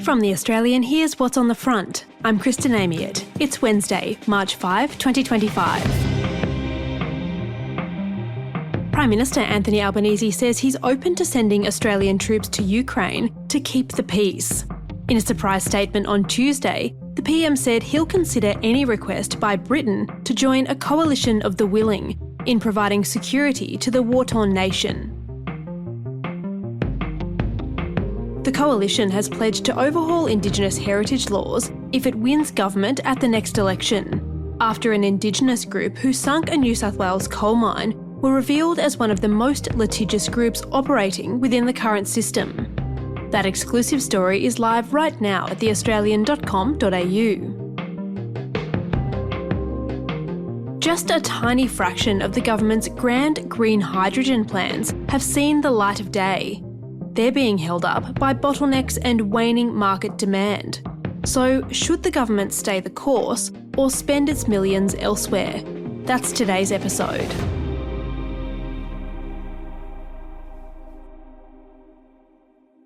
From The Australian, here's what's on the front. I'm Kristen Amiot. It's Wednesday, March 5, 2025. Prime Minister Anthony Albanese says he's open to sending Australian troops to Ukraine to keep the peace. In a surprise statement on Tuesday, the PM said he'll consider any request by Britain to join a coalition of the willing in providing security to the war-torn nation. The coalition has pledged to overhaul Indigenous heritage laws if it wins government at the next election, after an Indigenous group who sunk a New South Wales coal mine were revealed as one of the most litigious groups operating within the current system. That exclusive story is live right now at theaustralian.com.au. Just a tiny fraction of the government's grand green hydrogen plans have seen the light of day. They're being held up by bottlenecks and waning market demand. So, should the government stay the course or spend its millions elsewhere? That's today's episode.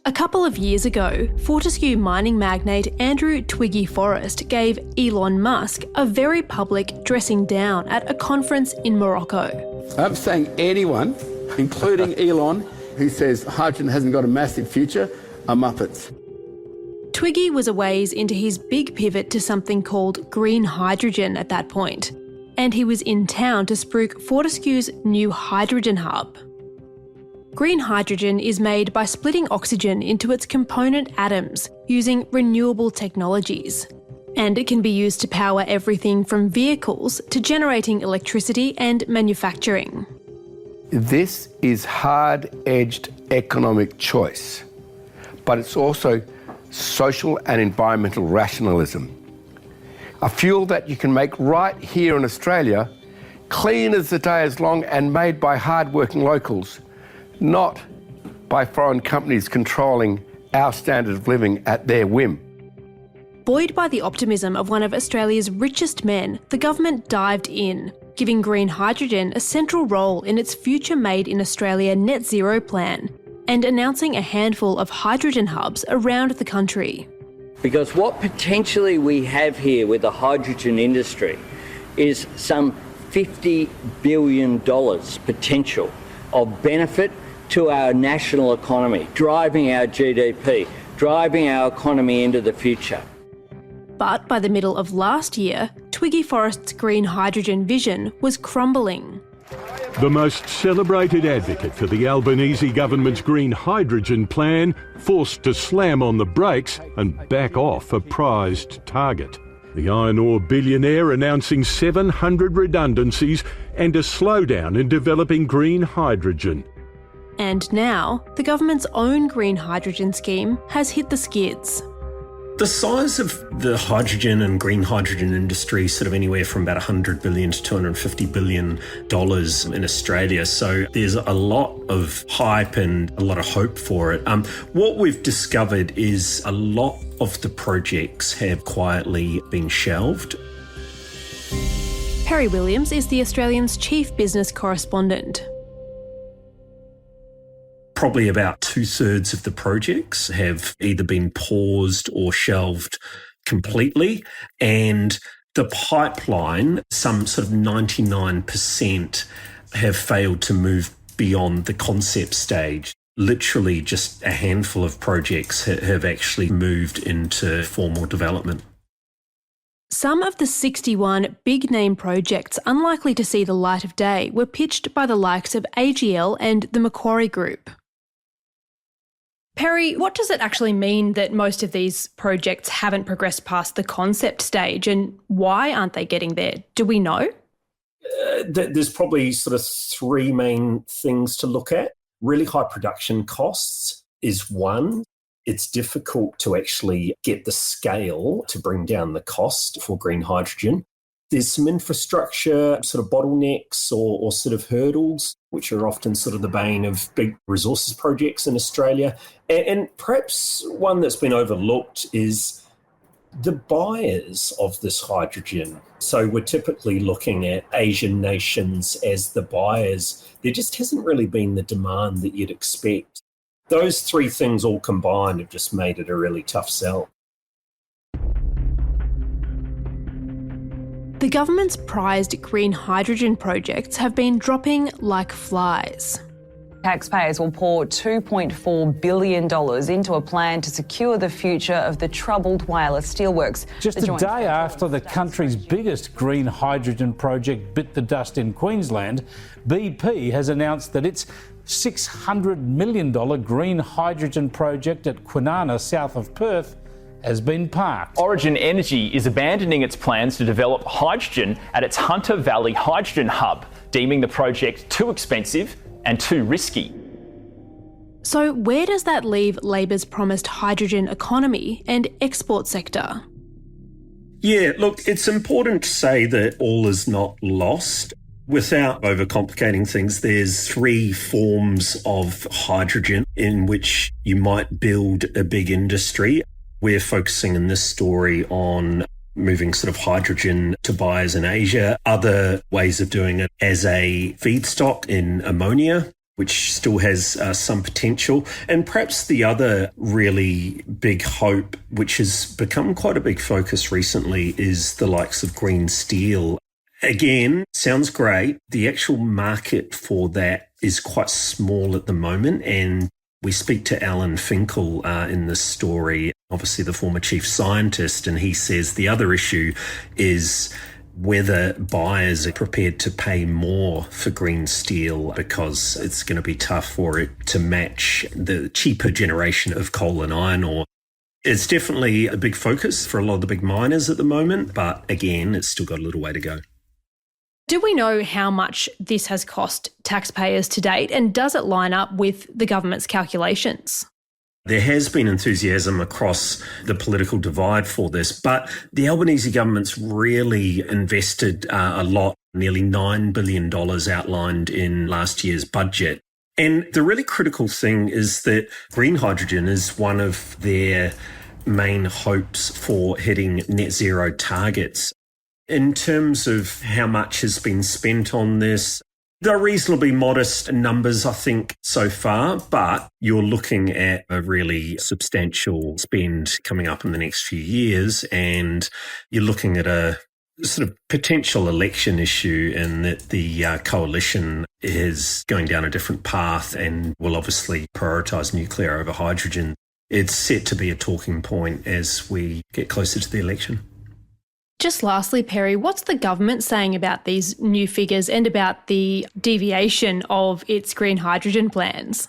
A couple of years ago, Fortescue mining magnate Andrew Twiggy Forrest gave Elon Musk a very public dressing down at a conference in Morocco. I'm saying anyone, including Elon, who says hydrogen hasn't got a massive future, are muppets. Twiggy was a ways into his big pivot to something called green hydrogen at that point, and he was in town to spruik Fortescue's new hydrogen hub. Green hydrogen is made by splitting oxygen into its component atoms using renewable technologies, and it can be used to power everything from vehicles to generating electricity and manufacturing. This is hard-edged economic choice, but it's also social and environmental rationalism. A fuel that you can make right here in Australia, clean as the day is long and made by hard-working locals, not by foreign companies controlling our standard of living at their whim. Buoyed by the optimism of one of Australia's richest men, the government dived in, giving green hydrogen a central role in its Future Made in Australia net zero plan and announcing a handful of hydrogen hubs around the country. Because what potentially we have here with the hydrogen industry is some $50 billion potential of benefit to our national economy, driving our GDP, driving our economy into the future. But by the middle of last year, Twiggy Forrest's green hydrogen vision was crumbling. The most celebrated advocate for the Albanese government's green hydrogen plan forced to slam on the brakes and back off a prized target. The iron ore billionaire announcing 700 redundancies and a slowdown in developing green hydrogen. And now, the government's own green hydrogen scheme has hit the skids. The size of the hydrogen and green hydrogen industry is sort of anywhere from about $100 billion to $250 billion in Australia. So there's a lot of hype and a lot of hope for it. What we've discovered is a lot of the projects have quietly been shelved. Perry Williams is the Australian's chief business correspondent. Probably about 2/3 of the projects have either been paused or shelved completely. And the pipeline, some sort of 99% have failed to move beyond the concept stage. Literally just a handful of projects have actually moved into formal development. Some of the 61 big-name projects unlikely to see the light of day were pitched by the likes of AGL and the Macquarie Group. Perry, what does it actually mean that most of these projects haven't progressed past the concept stage, and why aren't they getting there? Do we know? There's probably sort of three main things to look at. Really high production costs is one. It's difficult to actually get the scale to bring down the cost for green hydrogen. There's some infrastructure sort of bottlenecks or sort of hurdles, which are often sort of the bane of big resources projects in Australia. And perhaps one that's been overlooked is the buyers of this hydrogen. So we're typically looking at Asian nations as the buyers. There just hasn't really been the demand that you'd expect. Those three things all combined have just made it a really tough sell. The government's prized green hydrogen projects have been dropping like flies. Taxpayers will pour $2.4 billion into a plan to secure the future of the troubled Whyalla Steelworks. Just a day after the country's biggest green hydrogen project bit the dust in Queensland, BP has announced that its $600 million green hydrogen project at Kwinana, south of Perth, has been parked. Origin Energy is abandoning its plans to develop hydrogen at its Hunter Valley Hydrogen Hub, deeming the project too expensive and too risky. So where does that leave Labor's promised hydrogen economy and export sector? Yeah, look, it's important to say that all is not lost. Without overcomplicating things, there's three forms of hydrogen in which you might build a big industry. We're focusing in this story on moving sort of hydrogen to buyers in Asia, other ways of doing it as a feedstock in ammonia, which still has some potential. And perhaps the other really big hope, which has become quite a big focus recently, is the likes of green steel. Again, sounds great. The actual market for that is quite small at the moment, and we speak to Alan Finkel in this story, obviously the former chief scientist, and he says the other issue is whether buyers are prepared to pay more for green steel because it's going to be tough for it to match the cheaper generation of coal and iron ore. It's definitely a big focus for a lot of the big miners at the moment, but again, it's still got a little way to go. Do we know how much this has cost taxpayers to date, and does it line up with the government's calculations? There has been enthusiasm across the political divide for this, but the Albanese government's really invested a lot, nearly $9 billion outlined in last year's budget. And the really critical thing is that green hydrogen is one of their main hopes for hitting net zero targets. In terms of how much has been spent on this, they're reasonably modest numbers, I think, so far, but you're looking at a really substantial spend coming up in the next few years, and you're looking at a sort of potential election issue in that the coalition is going down a different path and will obviously prioritise nuclear over hydrogen. It's set to be a talking point as we get closer to the election. Just lastly, Perry, what's the government saying about these new figures and about the deviation of its green hydrogen plans?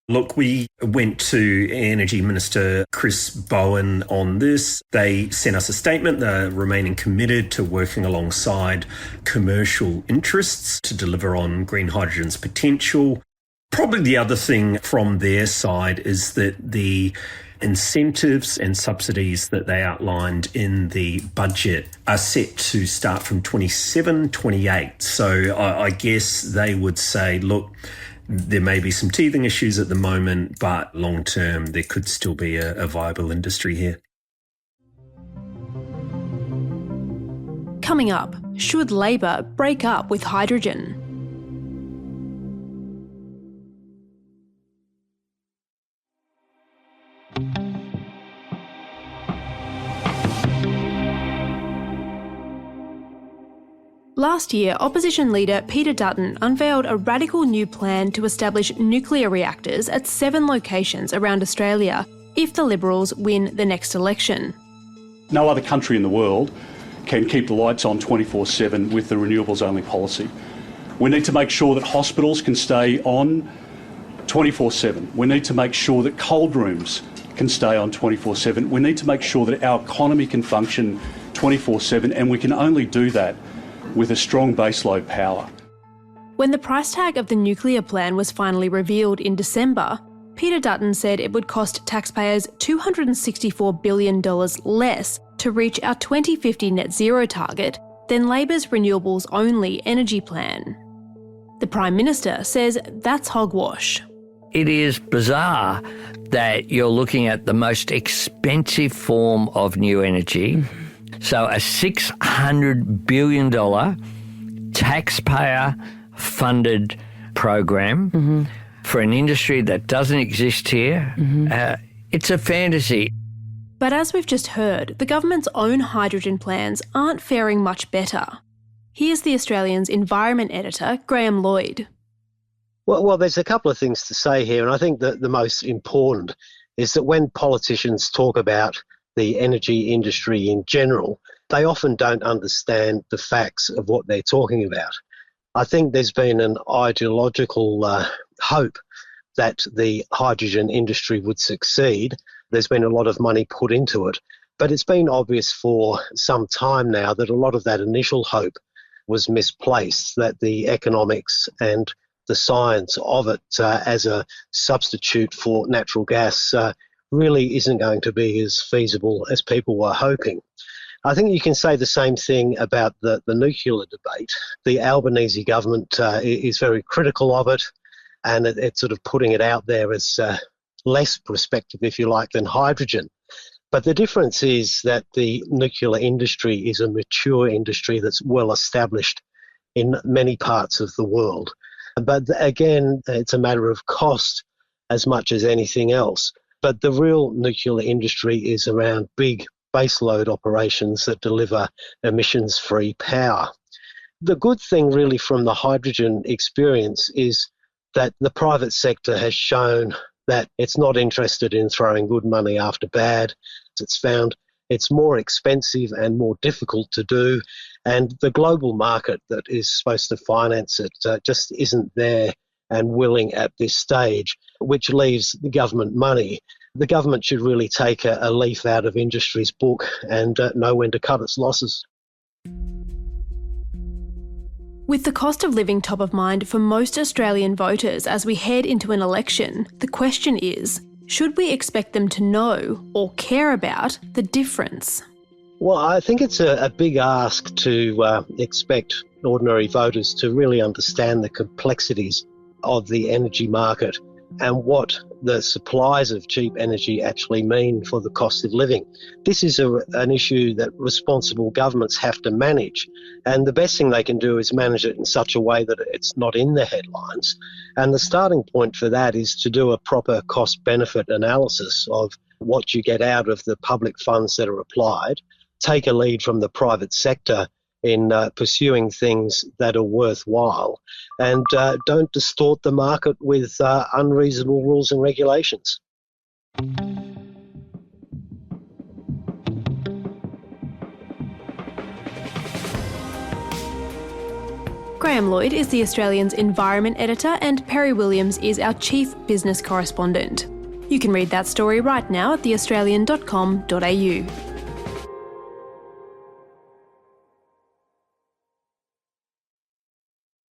Look, we went to Energy Minister Chris Bowen on this. They sent us a statement. They're remaining committed to working alongside commercial interests to deliver on green hydrogen's potential. Probably the other thing from their side is that the incentives and subsidies that they outlined in the budget are set to start from 27-28. So I guess they would say, look, there may be some teething issues at the moment, but long term there could still be a viable industry here. Coming up, should Labor break up with hydrogen? Last year, opposition leader Peter Dutton unveiled a radical new plan to establish nuclear reactors at 7 locations around Australia if the Liberals win the next election. No other country in the world can keep the lights on 24/7 with the renewables-only policy. We need to make sure that hospitals can stay on 24/7. We need to make sure that cold rooms can stay on 24/7. We need to make sure that our economy can function 24/7, and we can only do that with a strong baseload power. When the price tag of the nuclear plan was finally revealed in December, Peter Dutton said it would cost taxpayers $264 billion less to reach our 2050 net zero target than Labor's renewables-only energy plan. The Prime Minister says that's hogwash. It is bizarre that you're looking at the most expensive form of new energy. So a $600 billion taxpayer-funded program For an industry that doesn't exist here, it's a fantasy. But as we've just heard, the government's own hydrogen plans aren't faring much better. Here's the Australian's environment editor, Graham Lloyd. Well, there's a couple of things to say here, and I think that the most important is that when politicians talk about the energy industry in general, they often don't understand the facts of what they're talking about. I think there's been an ideological hope that the hydrogen industry would succeed. There's been a lot of money put into it, but it's been obvious for some time now that a lot of that initial hope was misplaced, that the economics and the science of it as a substitute for natural gas really isn't going to be as feasible as people were hoping. I think you can say the same thing about the nuclear debate. The Albanese government is very critical of it, and it's sort of putting it out there as less prospective, if you like, than hydrogen. But the difference is that the nuclear industry is a mature industry that's well established in many parts of the world. But again, it's a matter of cost as much as anything else. But the real nuclear industry is around big baseload operations that deliver emissions-free power. The good thing really from the hydrogen experience is that the private sector has shown that it's not interested in throwing good money after bad. It's found it's more expensive and more difficult to do, and the global market that is supposed to finance it just isn't there and willing at this stage, which leaves the government money. The government should really take a leaf out of industry's book and know when to cut its losses. With the cost of living top of mind for most Australian voters as we head into an election, the question is, should we expect them to know or care about the difference? Well, I think it's a big ask to expect ordinary voters to really understand the complexities of the energy market and what the supplies of cheap energy actually mean for the cost of living. This is an issue that responsible governments have to manage, and the best thing they can do is manage it in such a way that it's not in the headlines. And the starting point for that is to do a proper cost-benefit analysis of what you get out of the public funds that are applied, take a lead from the private sector in pursuing things that are worthwhile, and don't distort the market with unreasonable rules and regulations. Graham Lloyd is the Australian's environment editor, and Perry Williams is our chief business correspondent. You can read that story right now at theaustralian.com.au.